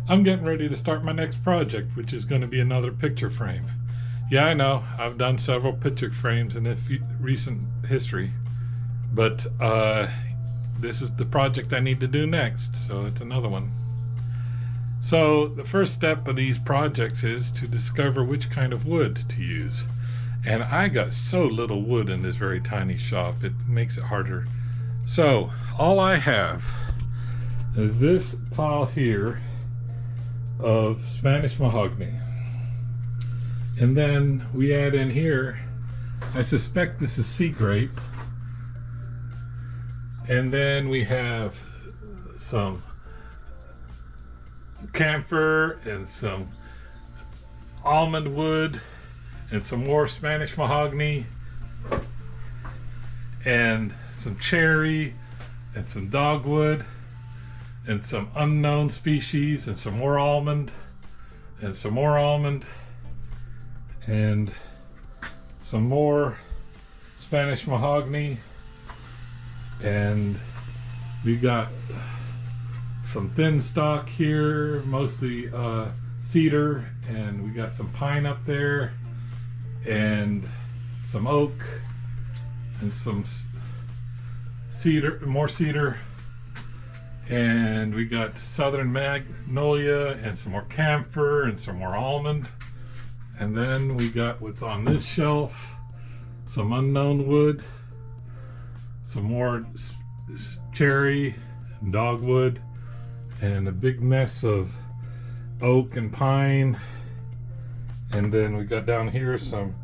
I'm getting ready to start my next project, which is going to be another picture frame. Yeah, I know, I've done several picture frames in the recent history, but this is the project I need to do next, so it's another one. So the first step of these projects is to discover which kind of wood to use. And I got so little wood in this very tiny shop, it makes it harder. So all I have is this pile here of Spanish mahogany. And then we add in here, I suspect this is sea grape. And then we have some camphor and some almond wood and some more Spanish mahogany and some cherry and some dogwood and some unknown species and some more almond and some more almond and some more Spanish mahogany, and we got some thin stock here, mostly cedar, and we got some pine up there and some oak and some cedar, more cedar, and we got southern magnolia and some more camphor and some more almond. And then we got what's on this shelf, some unknown wood, some more cherry and dogwood, and a big mess of oak and pine. And then we got down here some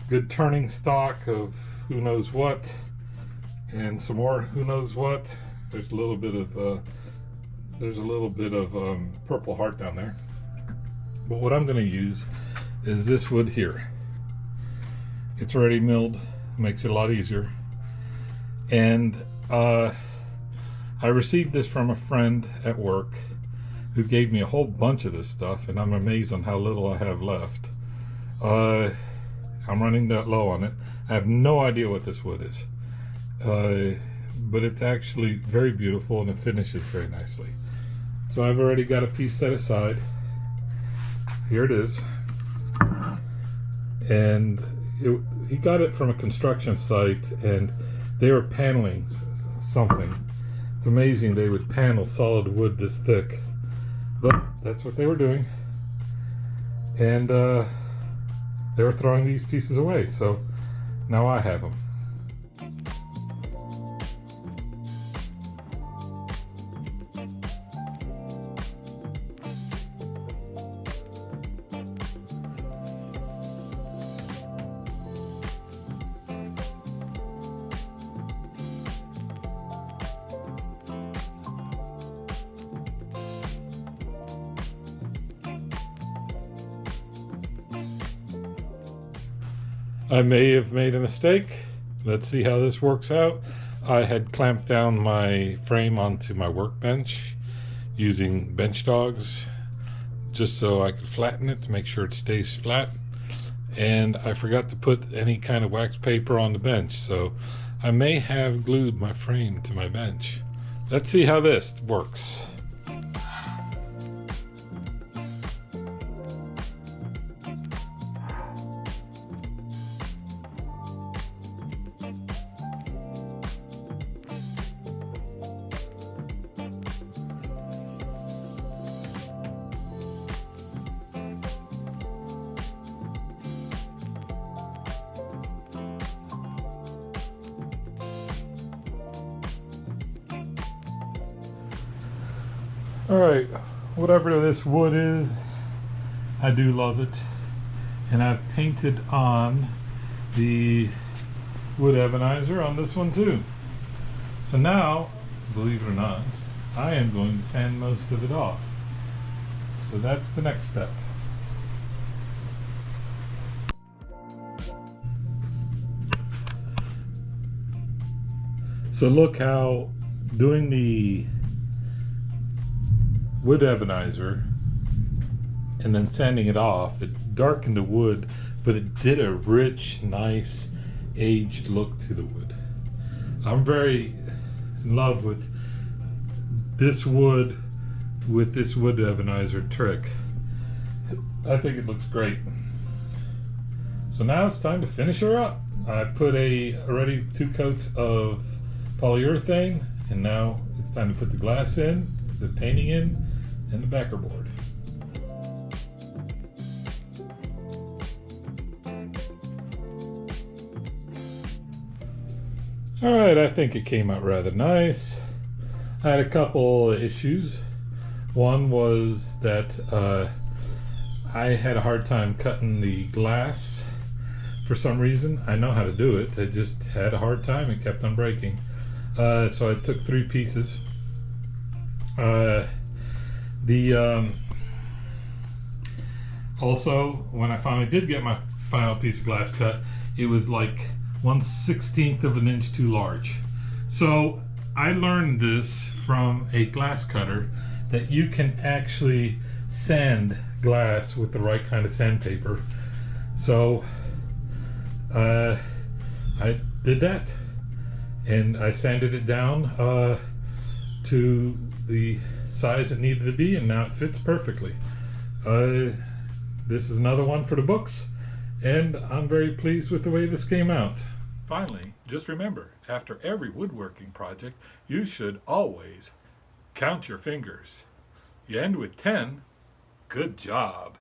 good turning stock of who knows what, and some more who knows what. There's a little bit of Purple Heart down there. But what I'm going to use is this wood here. It's already milled, makes it a lot easier. And I received this from a friend at work who gave me a whole bunch of this stuff, and I'm amazed on how little I have left. I'm running that low on it. I have no idea what this wood is, but it's actually very beautiful and it finishes very nicely. So I've already got a piece set aside. Here it is. And he got it from a construction site, and they were paneling something. It's amazing they would panel solid wood this thick, but that's what they were doing. And they were throwing these pieces away, so now I have them. I may have made a mistake. Let's see how this works out. I had clamped down my frame onto my workbench using bench dogs just so I could flatten it to make sure it stays flat. And I forgot to put any kind of wax paper on the bench, so I may have glued my frame to my bench. Let's see how this works. Alright, whatever this wood is, I do love it. And I've painted on the wood ebonizer on this one too. So now, believe it or not, I am going to sand most of it off. So that's the next step. So look how doing the wood ebonizer and then sanding it off, it darkened the wood, but it did a rich, nice, aged look to the wood. I'm very in love with this wood with this wood ebonizer trick. I think it looks great. So now it's time to finish her up. I put already 2 coats of polyurethane, and now it's time to put the glass in, the painting in, and the backer board. Alright, I think it came out rather nice. I had a couple issues. One was that I had a hard time cutting the glass for some reason. I know how to do it, I just had a hard time. It kept on breaking. So I took 3 pieces. Also, when I finally did get my final piece of glass cut, it was like 1/16 of an inch too large. So I learned this from a glass cutter, that you can actually sand glass with the right kind of sandpaper. So I did that, and I sanded it down to the size it needed to be, and now it fits perfectly. This is another one for the books, and I'm very pleased with the way this came out. Finally, just remember, after every woodworking project, you should always count your fingers. You end with 10, good job.